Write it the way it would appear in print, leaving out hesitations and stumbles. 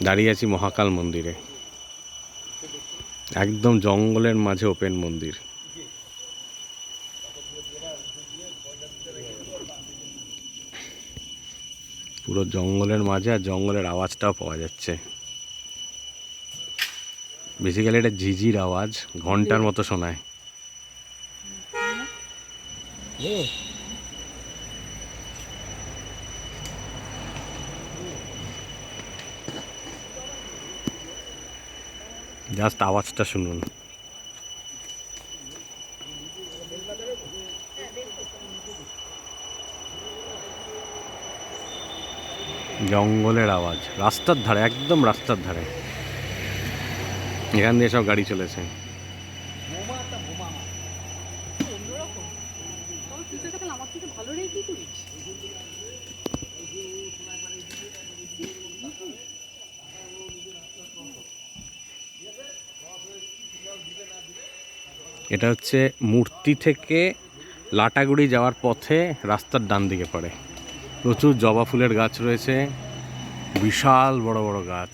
দাঁড়িয়ে আছি মহাকাল মন্দিরে, একদম জঙ্গলের মাঝে ওপেন মন্দির। পুরো জঙ্গলের মাঝে, আর জঙ্গলের আওয়াজটাও পাওয়া যাচ্ছে। বেসিক্যালি এটা ঝিঝির আওয়াজ, ঘন্টার মতো শোনায়। জাস্ট আওয়াজটা শুনুন। জঙ্গলের আওয়াজ, রাস্তার ধারে, একদম রাস্তার ধারে। এখান দিয়ে সব গাড়ি চলেছে। এটা হচ্ছে মূর্তি থেকে লাটাগুড়ি যাওয়ার পথে রাস্তার ডান দিকে পড়ে। প্রচুর জবা ফুলের গাছ রয়েছে, বিশাল বড় বড় গাছ।